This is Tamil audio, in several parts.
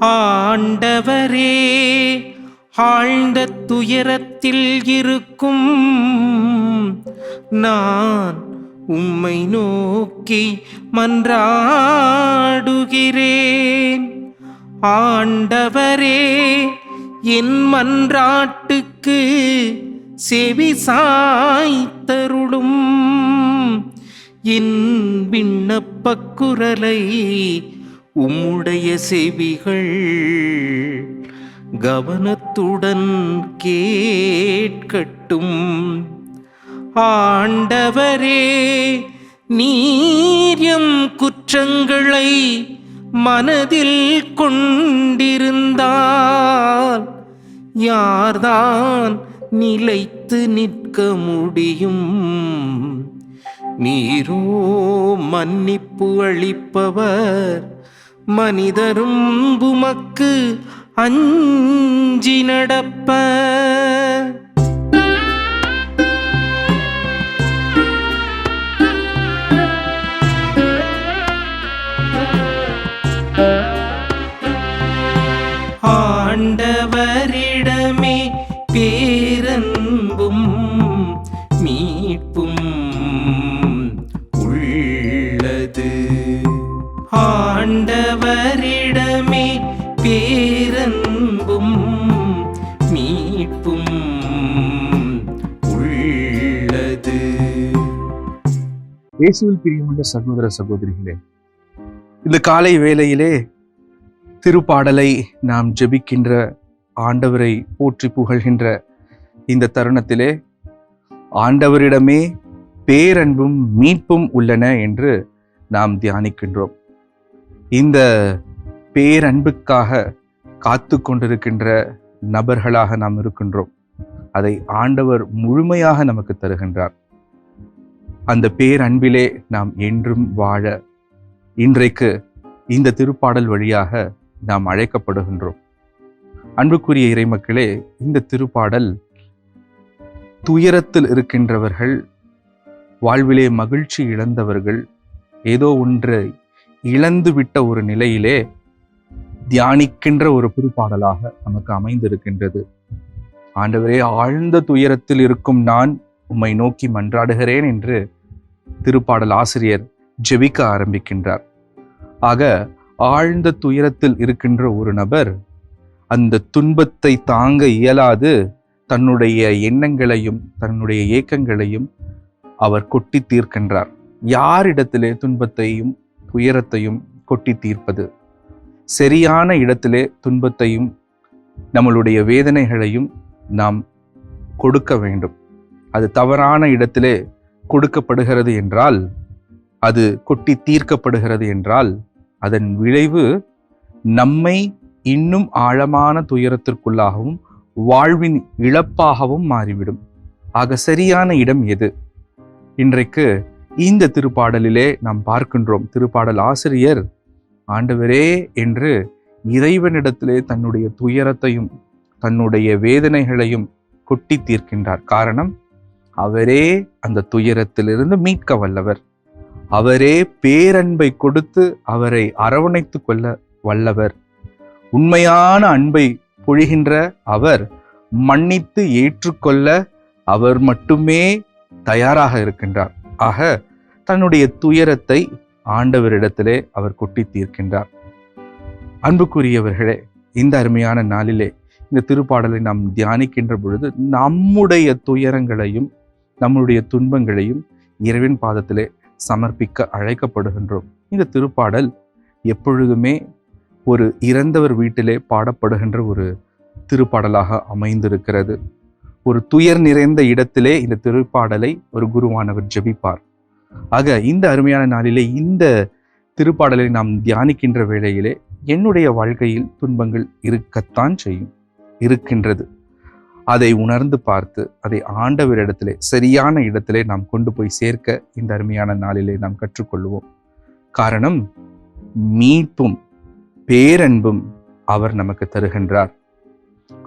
ஆண்டவரே, ஆழ்ந்த துயரத்தில் இருக்கும் நான் உம்மை நோக்கி மன்றாடுகிறேன். ஆண்டவரே, என் மன்றாட்டுக்கு செவி சாய்த்தருளும். என் விண்ணப்பக் குரலை உம்முடைய செவிகள் கவனத்துடன் கேட்கட்டும். ஆண்டவரே, நீர் எம் குற்றங்களை மனதில் கொண்டிருந்தால் யார்தான் நிலைத்து நிற்க முடியும்? நீரோ மன்னிப்பு அளிப்பவர், மனிதரும் உமக்கு அஞ்சி நடப்பர். ஆண்டவரிடமே பேரன்பும் மீட்பும் உள்ளது. ஆண்டவரிடமே பேரன்பும் மீட்பும் உள்ளது. இயேசுவில் பிரியமுள்ள சகோதர சகோதரிகளே, இந்த காலை வேளையிலே திருப்பாடலை நாம் ஜெபிக்கின்ற, ஆண்டவரை போற்றி புகழ்கின்ற இந்த தருணத்திலே ஆண்டவரிடமே பேரன்பும் மீட்பும் உள்ளன என்று நாம் தியானிக்கின்றோம். இந்த பேரன்புக்காக காத்து கொண்டிருக்கின்ற நபர்களாக நாம் இருக்கின்றோம். அதை ஆண்டவர் முழுமையாக நமக்கு தருகின்றார். அந்த பேரன்பிலே நாம் என்றும் வாழ இன்றைக்கு இந்த திருப்பாடல் வழியாக நாம் அழைக்கப்படுகின்றோம். அன்புக்குரிய இறைமக்களே, இந்த திருப்பாடல் துயரத்தில் இருக்கின்றவர்கள், வாழ்விலே மகிழ்ச்சி இழந்தவர்கள், ஏதோ ஒன்றை இழந்துவிட்ட ஒரு நிலையிலே தியானிக்கின்ற ஒரு திருப்பாடலாக நமக்கு அமைந்திருக்கின்றது. ஆண்டவரே, ஆழ்ந்த துயரத்தில் இருக்கும் நான் உம்மை நோக்கி மன்றாடுகிறேன் என்று திருப்பாடல் ஆசிரியர் ஜெபிக்க ஆரம்பிக்கின்றார். ஆக ஆழ்ந்த துயரத்தில் இருக்கின்ற ஒரு நபர் அந்த துன்பத்தை தாங்க இயலாது தன்னுடைய எண்ணங்களையும் தன்னுடைய ஏக்கங்களையும் அவர் கொட்டி தீர்க்கின்றார். யாரிடத்திலே துன்பத்தையும் துயரத்தையும் கொட்டி தீர்ப்பது? சரியான இடத்திலே துன்பத்தையும் நம்மளுடைய வேதனைகளையும் நாம் கொடுக்க வேண்டும். அது தவறான இடத்திலே கொடுக்கப்படுகிறது என்றால், அது கொட்டி தீர்க்கப்படுகிறது என்றால், அதன் விளைவு நம்மை இன்னும் ஆழமான துயரத்திற்குள்ளாகவும் வாழ்வின் இழப்பாகவும் மாறிவிடும். ஆக சரியான இடம் எது? இன்றைக்கு இந்த திருப்பாடலிலே நாம் பார்க்கின்றோம். திருப்பாடல் ஆசிரியர் ஆண்டவரே என்று இறைவனிடத்திலே தன்னுடைய துயரத்தையும் தன்னுடைய வேதனைகளையும் கொட்டி தீர்க்கின்றார். காரணம், அவரே அந்த துயரத்திலிருந்து மீட்க வல்லவர். அவரே பேரன்பை கொடுத்து அவரை அரவணைத்து கொள்ள வல்லவர். உண்மையான அன்பை பொழிகின்ற அவர் மன்னித்து ஏற்றுக்கொள்ள அவர் மட்டுமே தயாராக இருக்கின்றார். ஆக தன்னுடைய துயரத்தை ஆண்டவரிடத்திலே அவர் கொட்டி தீர்க்கின்றார். அன்புக்குரியவர்களே, இந்த அருமையான நாளிலே இந்த திருப்பாடலை நாம் தியானிக்கின்ற பொழுது நம்முடைய துயரங்களையும் நம்முடைய துன்பங்களையும் இறைவன் பாதத்திலே சமர்ப்பிக்க அழைக்கப்படுகின்றோம். இந்த திருப்பாடல் எப்பொழுதுமே ஒரு இறந்தவர் வீட்டிலே பாடப்படுகின்ற ஒரு திருப்பாடலாக அமைந்திருக்கிறது. ஒரு துயர் நிறைந்த இடத்திலே இந்த திருப்பாடலை ஒரு குருவானவர் ஜெபிப்பார். ஆக இந்த அருமையான நாளிலே இந்த திருப்பாடலை நாம் தியானிக்கின்ற வேளையிலே என்னுடைய வாழ்க்கையில் துன்பங்கள் இருக்கத்தான் செய்யும், இருக்கின்றது. அதை உணர்ந்து பார்த்து அதை ஆண்டவரிடத்திலே சரியான இடத்திலே நாம் கொண்டு போய் சேர்க்க இந்த அருமையான நாளிலே நாம் கற்றுக்கொள்வோம். காரணம், மீட்பும் பேரன்பும் அவர் நமக்கு தருகின்றார்.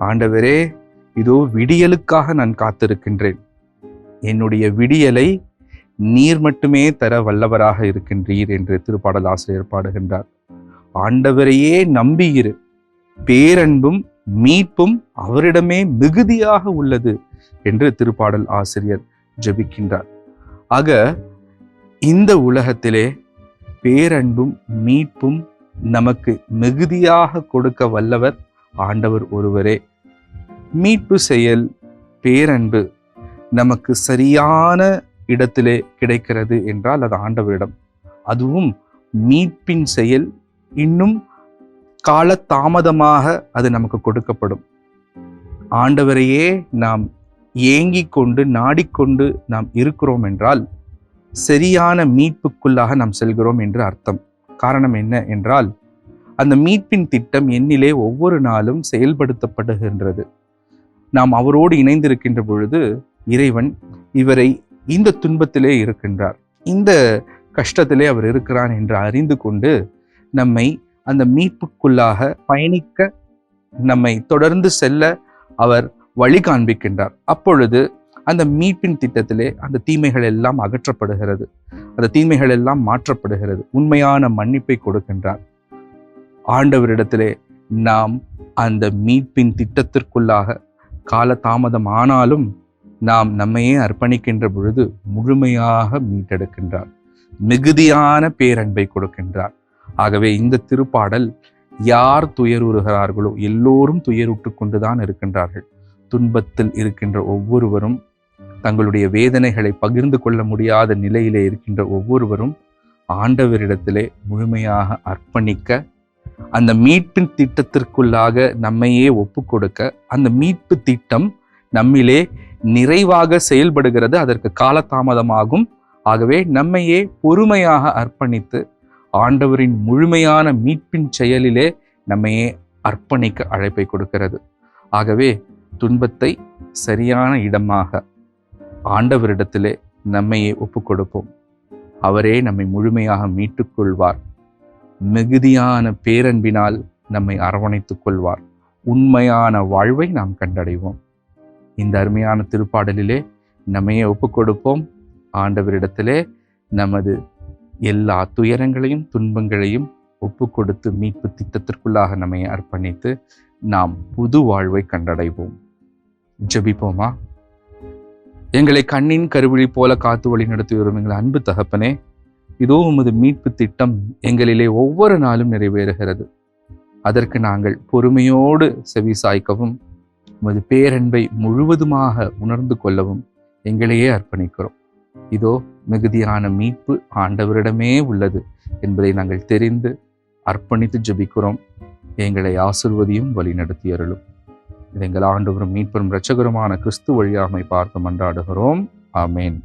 ஆண்டவரே, இதோ விடியலுக்காக நான் காத்திருக்கின்றேன். என்னுடைய விடியலை நீர் மட்டுமே தர வல்லவராக இருக்கின்றீர் என்று திருப்பாடல் ஆசிரியர் பாடுகின்றார். ஆண்டவரையே நம்பியிரு, பேரன்பும் மீட்பும் அவரிடமே மிகுதியாக உள்ளது என்று திருப்பாடல் ஆசிரியர் ஜெபிக்கின்றார். ஆக இந்த உலகத்திலே பேரன்பும் மீட்பும் நமக்கு மிகுதியாக கொடுக்க வல்லவர் ஆண்டவர் ஒருவரே. மீட்பு செயல், பேரன்பு நமக்கு சரியான இடத்திலே கிடைக்கிறது என்றால் அது ஆண்டவரிடம். அதுவும் மீட்பின் செயல் இன்னும் கால தாமதமாக அது நமக்கு கொடுக்கப்படும். ஆண்டவரையே நாம் ஏங்கிக் கொண்டு நாடிக்கொண்டு நாம் இருக்கிறோம் என்றால் சரியான மீட்புக்குள்ளாக நாம் செல்கிறோம் என்று அர்த்தம். காரணம் என்ன என்றால் அந்த மீட்பின் திட்டம் என்னிலே ஒவ்வொரு நாளும் செயல்படுத்தப்படுகின்றது. நாம் அவரோடு இணைந்திருக்கின்ற பொழுது இறைவன் இவரை இந்த துன்பத்திலே இருக்கின்றார், இந்த கஷ்டத்திலே அவர் இருக்கிறான் என்று அறிந்து கொண்டு நம்மை அந்த மீட்புக்குள்ளாக பயணிக்க, நம்மை தொடர்ந்து செல்ல அவர் வழி காண்பிக்கின்றார். அப்பொழுது அந்த மீட்பின் திட்டத்திலே அந்த தீமைகள் எல்லாம் அகற்றப்படுகிறது, அந்த தீமைகள் எல்லாம் மாற்றப்படுகிறது, உண்மையான மன்னிப்பை கொடுக்கின்றார். ஆண்டவரிடத்திலே நாம் அந்த மீட்பின் திட்டத்திற்குள்ளாக கால தாமதம் ஆனாலும் நாம் நம்மையே அர்ப்பணிக்கின்ற பொழுது முழுமையாக மீட்டெடுக்கின்றார், மிகுதியான பேரன்பை கொடுக்கின்றார். ஆகவே இந்த திருப்பாடல் யார் துயருறுகிறார்களோ எல்லோரும் துயருற்று கொண்டுதான் இருக்கின்றார்கள். துன்பத்தில் இருக்கின்ற ஒவ்வொருவரும், தங்களுடைய வேதனைகளை பகிர்ந்து கொள்ள முடியாத நிலையிலே இருக்கின்ற ஒவ்வொருவரும் ஆண்டவரிடத்திலே முழுமையாக அர்ப்பணிக்க, அந்த மீட்பின் திட்டத்திற்குள்ளாக நம்மையே ஒப்பு கொடுக்க, அந்த மீட்பு திட்டம் நம்மிலே நிறைவாக செயல்படுகிறது. அதற்கு காலதாமதமாகும். ஆகவே நம்மையே பொறுமையாக அர்ப்பணித்து ஆண்டவரின் முழுமையான மீட்பின் செயலிலே நம்மையே அர்ப்பணிக்க அழைப்பை கொடுக்கிறது. ஆகவே துன்பத்தை சரியான இடமாக ஆண்டவரிடத்திலே நம்மையே ஒப்பு கொடுப்போம். அவரே நம்மை முழுமையாக மீட்டுக் கொள்வார். மிகுதியான பேரன்பினால் நம்மை அரவணைத்துக் கொள்வார். உண்மையான வாழ்வை நாம் கண்டடைவோம். இந்த அருமையான திருப்பாடலிலே நம்மையே ஒப்பு கொடுப்போம். ஆண்டவரிடத்திலே நமது எல்லா துயரங்களையும் துன்பங்களையும் ஒப்பு கொடுத்து மீட்பு திட்டத்திற்குள்ளாக நம்மை அர்ப்பணித்து நாம் புது வாழ்வை கண்டடைவோம். ஜெபிப்போமா? எங்களை கண்ணின் கருவிழி போல காத்து வழி நடத்தி வரும் எங்கள் அன்பு தகப்பனே, இதோ உமது மீட்பு திட்டம் எங்களிலே ஒவ்வொரு நாளும் நிறைவேறுகிறது. அதற்கு நாங்கள் பொறுமையோடு செவி சாய்க்கவும், உமது பேரன்பை முழுவதுமாக உணர்ந்து கொள்ளவும் எங்களையே அர்ப்பணிக்கிறோம். இதோ மிகுதியான மீட்பு ஆண்டவரிடமே உள்ளது என்பதை நாங்கள் தெரிந்து அர்ப்பணித்து ஜெபிக்கிறோம். எங்களை ஆசிர்வதியும் வழி நடத்தி அருளும். இது எங்கள் ஆண்டவரும் மீட்பரும் இரட்சகருமான கிறிஸ்து வழியாமை பார்த்து மன்றாடுகிறோம். ஆமேன்.